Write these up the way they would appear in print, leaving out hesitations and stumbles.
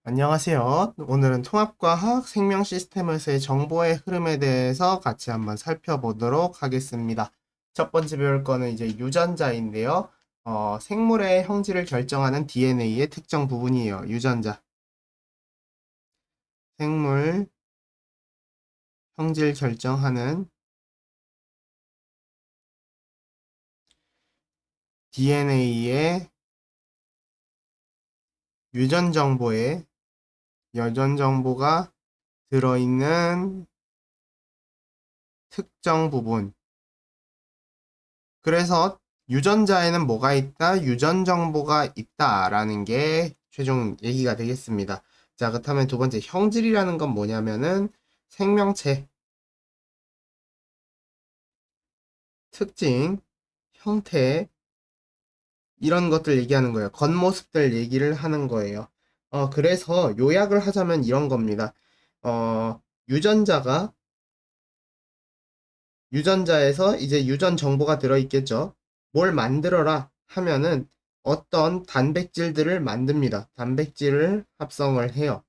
안녕하세요. 오늘은 통합과학 생명 시스템에서의 정보의 흐름에 대해서 같이 한번 살펴보도록 하겠습니다. 첫 번째 배울 거는 이제 유전자인데요. 생물의 형질을 결정하는 DNA의 특정 부분이에요. 유전자. 생물 형질 결정하는 DNA의 유전 정보가 들어있는 특정 부분. 그래서 유전자에는 뭐가 있다? 유전 정보가 있다라는 게 최종 얘기가 되겠습니다. 자, 그렇다면 두 번째 형질이라는 건 뭐냐면은 생명체, 특징, 형태 이런 것들 얘기하는 거예요. 겉모습들 얘기를 하는 거예요. 그래서 요약을 하자면 이런 겁니다. 어, 유전자가 유전자에서 이제 유전 정보가 들어있겠죠. 뭘 만들어라 하면은 어떤 단백질들을 만듭니다. 단백질을 합성을 해요.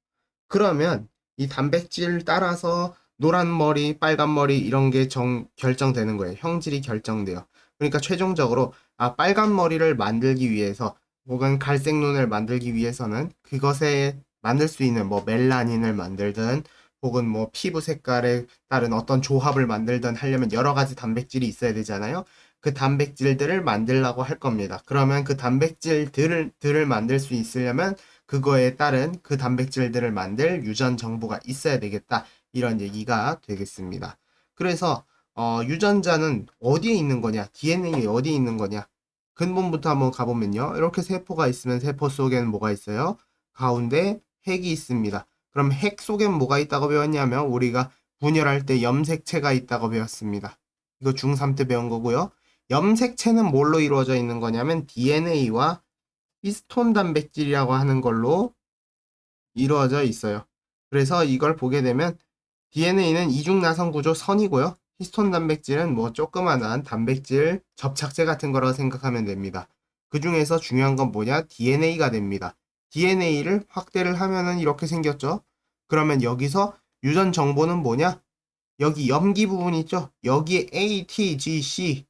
그러면 이 단백질 따라서 노란 머리, 빨간 머리 이런 게 결정되는 거예요. 형질이 결정돼요. 그러니까 최종적으로 빨간 머리를 만들기 위해서 혹은 갈색 눈을 만들기 위해서는 그것에 만들 수 있는 뭐 멜라닌을 만들든 혹은 뭐 피부 색깔에 따른 어떤 조합을 만들든 하려면 여러 가지 단백질이 있어야 되잖아요. 그 단백질들을 만들라고 할 겁니다. 그러면 그 단백질들을 만들 수 있으려면 그거에 따른 그 단백질들을 만들 유전 정보가 있어야 되겠다. 이런 얘기가 되겠습니다. 그래서 유전자는 어디에 있는 거냐? DNA에 어디에 있는 거냐? 근본부터 한번 가보면요. 이렇게 세포가 있으면 세포 속에는 뭐가 있어요? 가운데 핵이 있습니다. 그럼 핵 속엔 뭐가 있다고 배웠냐면 우리가 분열할 때 염색체가 있다고 배웠습니다. 이거 중3 때 배운 거고요. 염색체는 뭘로 이루어져 있는 거냐면 DNA와 히스톤 단백질이라고 하는 걸로 이루어져 있어요. 그래서 이걸 보게 되면 DNA는 이중나선 구조 선이고요. 히스톤 단백질은 뭐 조그만한 단백질 접착제 같은 거라고 생각하면 됩니다. 그 중에서 중요한 건 뭐냐? DNA가 됩니다. DNA를 확대를 하면은 이렇게 생겼죠. 그러면 여기서 유전 정보는 뭐냐? 여기 염기 부분 있죠? 여기에 A, T, G, C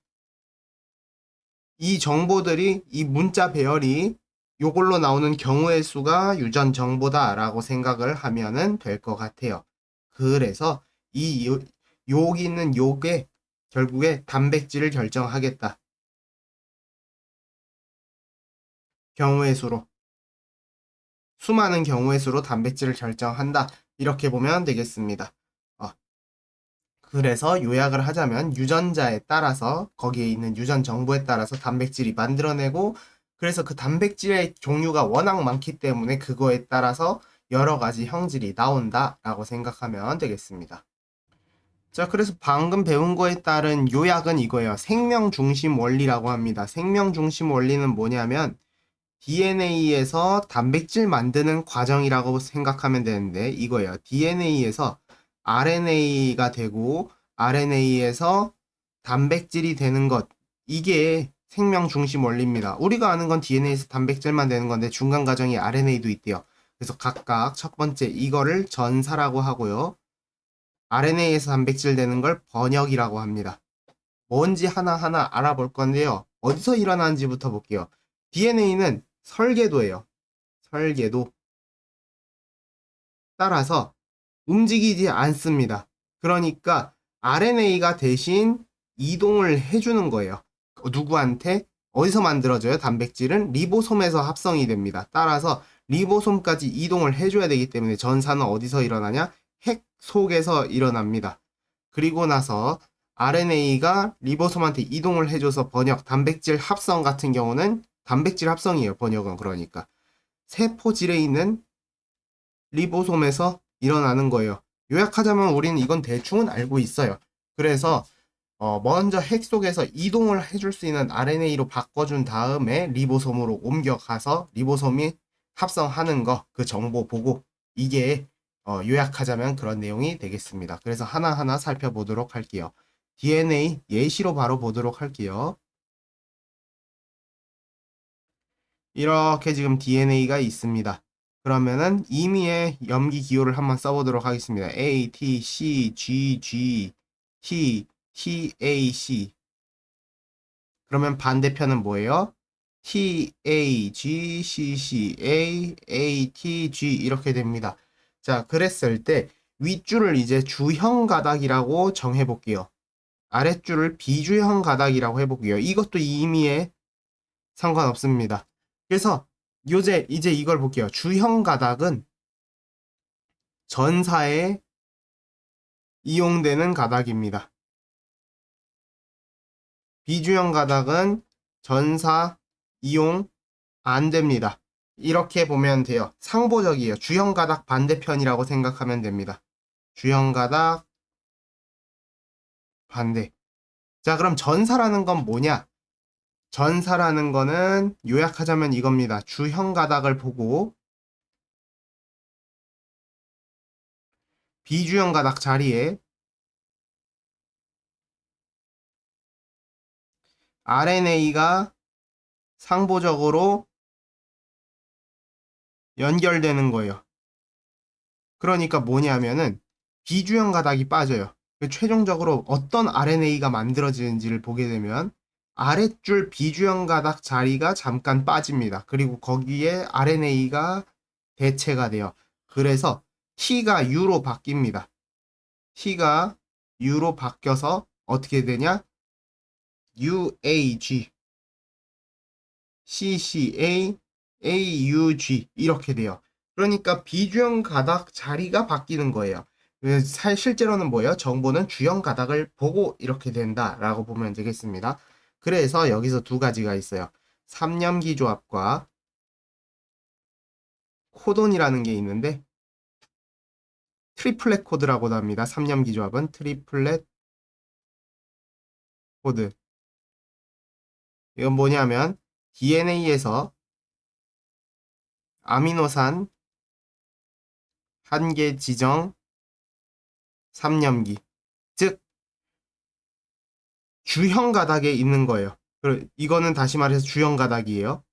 이 정보들이 이 문자 배열이 요걸로 나오는 경우의 수가 유전 정보다라고 생각을 하면은 될 것 같아요. 그래서 여기 있는 요게 결국에 단백질을 결정하겠다. 경우의 수로 수많은 경우의 수로 단백질을 결정한다. 이렇게 보면 되겠습니다. 어, 그래서 요약을 하자면 유전자에 따라서 거기에 있는 유전 정보에 따라서 단백질이 만들어내고 그래서 그 단백질의 종류가 워낙 많기 때문에 그거에 따라서 여러 가지 형질이 나온다라고 생각하면 되겠습니다. 자, 그래서 방금 배운 거에 따른 요약은 이거예요. 생명 중심 원리라고 합니다. 생명 중심 원리는 뭐냐면 DNA에서 단백질 만드는 과정이라고 생각하면 되는데 이거예요. DNA에서 RNA가 되고 RNA에서 단백질이 되는 것. 이게 생명 중심 원리입니다. 우리가 아는 건 DNA에서 단백질만 되는 건데 중간 과정이 RNA도 있대요. 그래서 각각 첫 번째 이거를 전사라고 하고요. RNA에서 단백질 되는 걸 번역이라고 합니다. 뭔지 하나하나 알아볼 건데요. 어디서 일어나는지부터 볼게요. DNA는 설계도예요. 설계도. 따라서 움직이지 않습니다. 그러니까 RNA가 대신 이동을 해주는 거예요. 누구한테? 어디서 만들어져요? 단백질은 리보솜에서 합성이 됩니다. 따라서 리보솜까지 이동을 해줘야 되기 때문에 전사는 어디서 일어나냐? 핵 속에서 일어납니다. 그리고 나서 RNA가 리보솜한테 이동을 해줘서 번역, 단백질 합성 같은 경우는 단백질 합성이에요. 번역은 그러니까. 세포질에 있는 리보솜에서 일어나는 거예요. 요약하자면 우리는 이건 대충은 알고 있어요. 그래서 먼저 핵 속에서 이동을 해줄 수 있는 RNA로 바꿔준 다음에 리보솜으로 옮겨가서 리보솜이 합성하는 거, 그 정보 보고 이게 요약하자면 그런 내용이 되겠습니다. 그래서 하나하나 살펴보도록 할게요. DNA 예시로 바로 보도록 할게요. 이렇게 지금 DNA가 있습니다. 그러면은 임의의 염기 기호를 한번 써보도록 하겠습니다. A, T, C, G, G, T, T, A, C. 그러면 반대편은 뭐예요? T, A, G, C, C, A, A, T, G 이렇게 됩니다. 자, 그랬을 때 윗줄을 이제 주형 가닥이라고 정해볼게요. 아랫줄을 비주형 가닥이라고 해볼게요. 이것도 임의에 상관없습니다. 그래서 이제 이걸 볼게요. 주형 가닥은 전사에 이용되는 가닥입니다. 비주형 가닥은 전사 이용 안 됩니다. 이렇게 보면 돼요. 상보적이에요. 주형 가닥 반대편이라고 생각하면 됩니다. 주형 가닥 반대. 자, 그럼 전사라는 건 뭐냐? 전사라는 거는 요약하자면 이겁니다. 주형 가닥을 보고 비주형 가닥 자리에 RNA가 상보적으로 연결되는 거예요. 그러니까 뭐냐면은 비주형 가닥이 빠져요. 최종적으로 어떤 RNA가 만들어지는지를 보게 되면 아랫줄 비주형 가닥 자리가 잠깐 빠집니다. 그리고 거기에 RNA가 대체가 돼요. 그래서 T가 U로 바뀝니다. T가 U로 바뀌어서 어떻게 되냐? UAG, CCA, AUG 이렇게 돼요. 그러니까 비주형 가닥 자리가 바뀌는 거예요. 실제로는 뭐예요? 정보는 주형 가닥을 보고 이렇게 된다라고 보면 되겠습니다. 그래서 여기서 두 가지가 있어요. 삼염기 조합과 코돈이라는 게 있는데 트리플렛 코드라고도 합니다. 삼염기 조합은 트리플렛 코드. 이건 뭐냐면 DNA에서 아미노산 한 개 지정 삼염기, 즉 주형 가닥에 있는 거예요. 이거는 다시 말해서 주형 가닥이에요.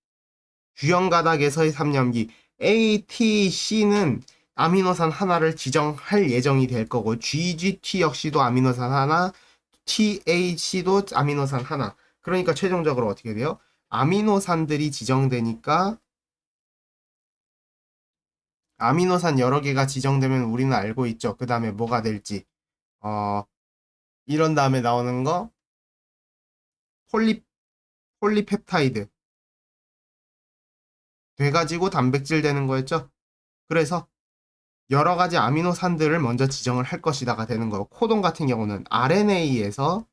주형 가닥에서의 삼염기 ATC는 아미노산 하나를 지정할 예정이 될 거고 GGT 역시도 아미노산 하나, THC도 아미노산 하나. 그러니까 최종적으로 어떻게 돼요? 아미노산들이 지정되니까 아미노산 여러 개가 지정되면 우리는 알고 있죠. 그 다음에 뭐가 될지. 어, 이런 다음에 나오는 거 폴리 폴리펩타이드 돼가지고 단백질 되는 거였죠. 그래서 여러 가지 아미노산들을 먼저 지정을 할 것이다가 되는 거예요. 코돈 같은 경우는 RNA에서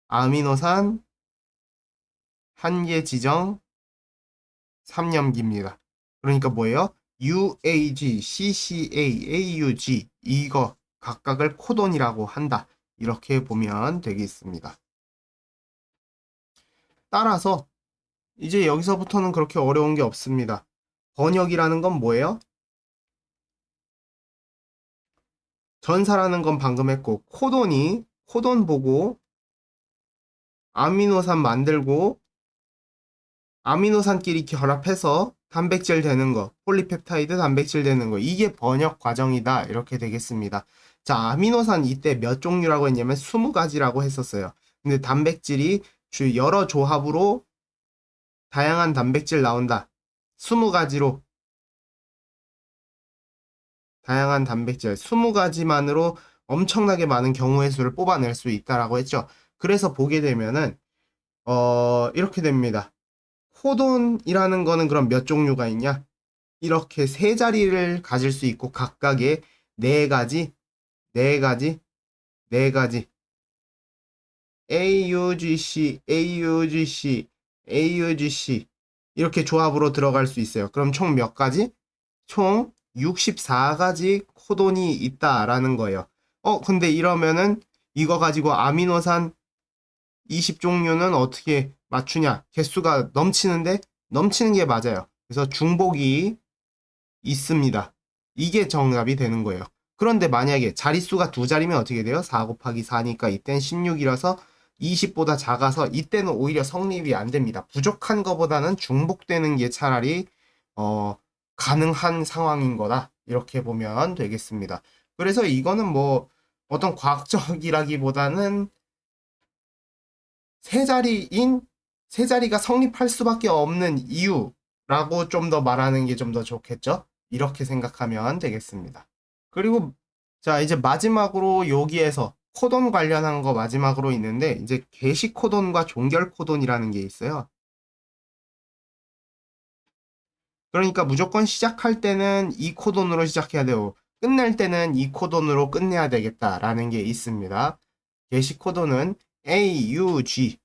아미노산 한 개 지정 3염기입니다. 그러니까 뭐예요? UAG, CCA, AUG 이거 각각을 코돈이라고 한다. 이렇게 보면 되겠습니다. 따라서 이제 여기서부터는 그렇게 어려운 게 없습니다. 번역이라는 건 뭐예요? 전사라는 건 방금 했고 코돈 보고 아미노산 만들고 아미노산끼리 결합해서 단백질 되는 거, 폴리펩타이드 단백질 되는 거, 이게 번역 과정이다. 이렇게 되겠습니다. 자, 아미노산 이때 몇 종류라고 했냐면 20가지라고 했었어요. 근데 단백질이 여러 조합으로 다양한 단백질 나온다. 20가지로 다양한 단백질 20가지만으로 엄청나게 많은 경우의 수를 뽑아낼 수 있다라고 했죠. 그래서 보게 되면은 이렇게 됩니다. 코돈이라는 거는 그럼 몇 종류가 있냐? 이렇게 세 자리를 가질 수 있고 각각의 네 가지, 네 가지, 네 가지 AUGC, AUGC, AUGC 이렇게 조합으로 들어갈 수 있어요. 그럼 총 몇 가지? 총 64가지 코돈이 있다라는 거예요. 근데 이러면은 이거 가지고 아미노산 20종류는 어떻게 맞추냐? 개수가 넘치는데 넘치는 게 맞아요. 그래서 중복이 있습니다. 이게 정답이 되는 거예요. 그런데 만약에 자릿수가 두 자리면 어떻게 돼요? 4 곱하기 4니까 이땐 16이라서 20보다 작아서 이때는 오히려 성립이 안 됩니다. 부족한 것보다는 중복되는 게 차라리 가능한 상황인 거다. 이렇게 보면 되겠습니다. 그래서 이거는 뭐 어떤 과학적이라기보다는 세 자리인 세 자리가 성립할 수밖에 없는 이유라고 좀 더 말하는 게 좀 더 좋겠죠? 이렇게 생각하면 되겠습니다. 그리고 자, 이제 마지막으로 여기에서 코돈 관련한 거 마지막으로 있는데 이제 개시 코돈과 종결 코돈이라는 게 있어요. 그러니까 무조건 시작할 때는 이 코돈으로 시작해야 되고 끝낼 때는 이 코돈으로 끝내야 되겠다라는 게 있습니다. 게시 코돈은 AUG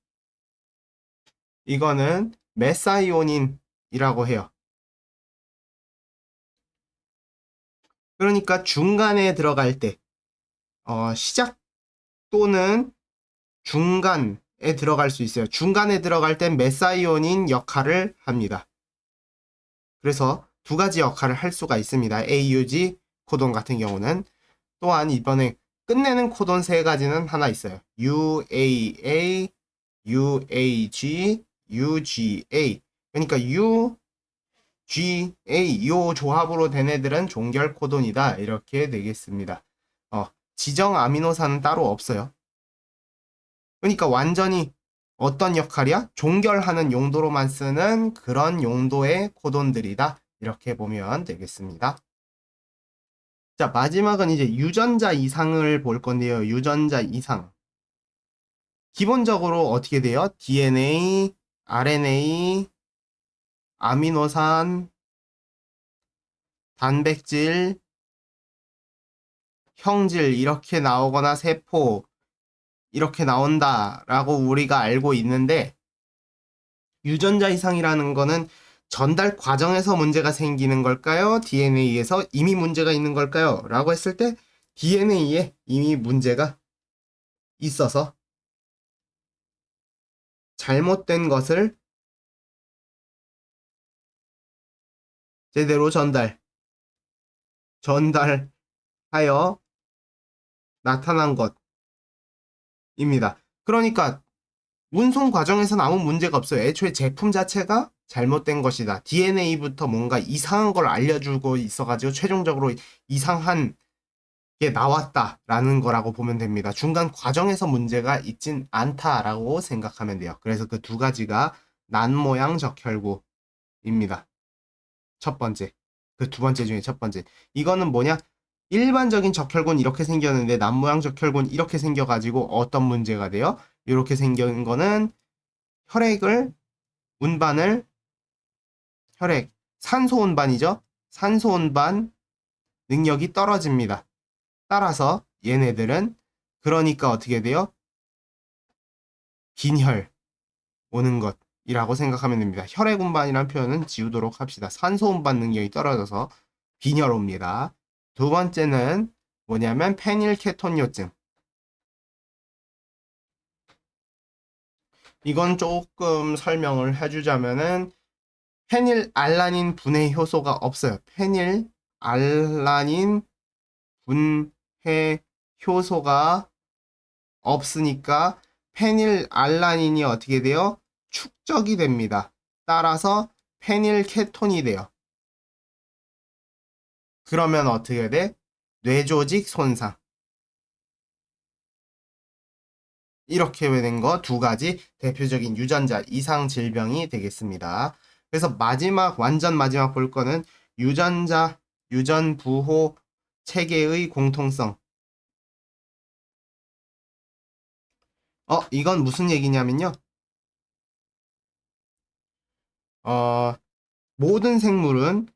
이거는 메사이오닌이라고 해요. 그러니까 중간에 들어갈 때 시작 또는 중간에 들어갈 수 있어요. 중간에 들어갈 땐 메사이오닌 역할을 합니다. 그래서 두 가지 역할을 할 수가 있습니다. AUG 코돈 같은 경우는 또한 이번에 끝내는 코돈 세 가지는 하나 있어요. UAA, UAG, UGA. 그러니까 UGA 요 조합으로 된 애들은 종결 코돈이다. 이렇게 되겠습니다. 지정 아미노산은 따로 없어요. 그러니까 완전히 어떤 역할이야? 종결하는 용도로만 쓰는 그런 용도의 코돈들이다. 이렇게 보면 되겠습니다. 자, 마지막은 이제 유전자 이상을 볼 건데요. 유전자 이상. 기본적으로 어떻게 돼요? DNA, RNA, 아미노산, 단백질, 형질 이렇게 나오거나 세포 이렇게 나온다라고 우리가 알고 있는데 유전자 이상이라는 거는 전달 과정에서 문제가 생기는 걸까요? DNA에서 이미 문제가 있는 걸까요? 라고 했을 때 DNA에 이미 문제가 있어서 잘못된 것을 제대로 전달하여 나타난 것입니다. 그러니까 운송 과정에서는 아무 문제가 없어요. 애초에 제품 자체가 잘못된 것이다. DNA부터 뭔가 이상한 걸 알려주고 있어가지고 최종적으로 이상한 게 나왔다라는 거라고 보면 됩니다. 중간 과정에서 문제가 있진 않다라고 생각하면 돼요. 그래서 그 두 가지가 난 모양 적혈구입니다. 첫 번째. 그 두 번째 중에 첫 번째. 이거는 뭐냐? 일반적인 적혈구는 이렇게 생겼는데 난 모양 적혈구는 이렇게 생겨가지고 어떤 문제가 돼요? 이렇게 생긴 거는 혈액을 운반을 혈액 산소 운반이죠. 산소 운반 능력이 떨어집니다. 따라서 얘네들은 그러니까 어떻게 돼요? 빈혈 오는 것이라고 생각하면 됩니다. 혈액 운반이라는 표현은 지우도록 합시다. 산소 운반 능력이 떨어져서 빈혈 옵니다. 두 번째는 뭐냐면 페닐케톤요증. 이건 조금 설명을 해주자면은 페닐알라닌 분해 효소가 없어요. 페닐알라닌 분해 효소가 없으니까 페닐알라닌이 어떻게 돼요? 축적이 됩니다. 따라서 페닐케톤이 돼요. 그러면 어떻게 돼? 뇌조직 손상. 이렇게 된 거 두 가지 대표적인 유전자 이상 질병이 되겠습니다. 그래서 완전 마지막 볼 거는 유전 부호 체계의 공통성. 이건 무슨 얘기냐면요. 어, 모든 생물은,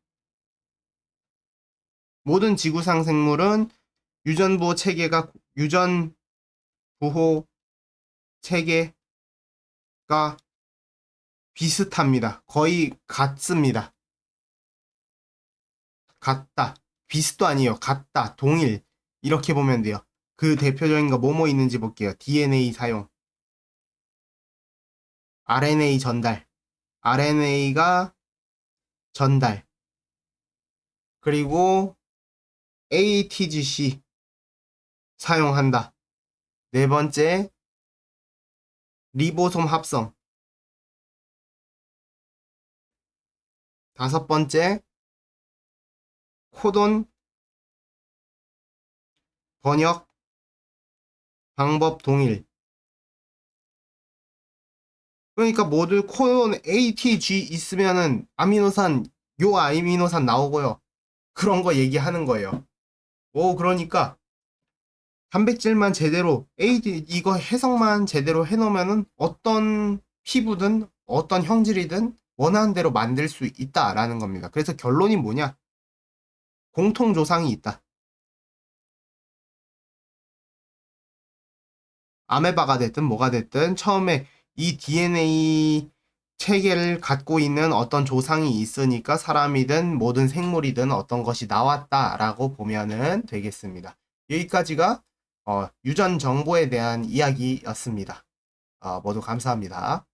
모든 지구상 생물은 유전 부호 체계가 비슷합니다. 거의 같습니다. 같다. 비슷도 아니에요. 같다. 동일. 이렇게 보면 돼요. 그 대표적인 거 뭐뭐 있는지 볼게요. DNA 사용, RNA 전달, RNA가 전달, 그리고 ATGC 사용한다. 네 번째, 리보솜 합성. 다섯 번째, 코돈 번역 방법 동일. 그러니까 모두 코돈 ATG 있으면은 아미노산 요 아미노산 나오고요. 그런 거 얘기하는 거예요. 오, 그러니까 단백질만 제대로 AD 이거 해석만 제대로 해놓으면은 어떤 피부든 어떤 형질이든 원하는 대로 만들 수 있다라는 겁니다. 그래서 결론이 뭐냐? 공통 조상이 있다. 아메바가 됐든 뭐가 됐든 처음에 이 DNA 체계를 갖고 있는 어떤 조상이 있으니까 사람이든 모든 생물이든 어떤 것이 나왔다라고 보면은 되겠습니다. 여기까지가 유전 정보에 대한 이야기였습니다. 모두 감사합니다.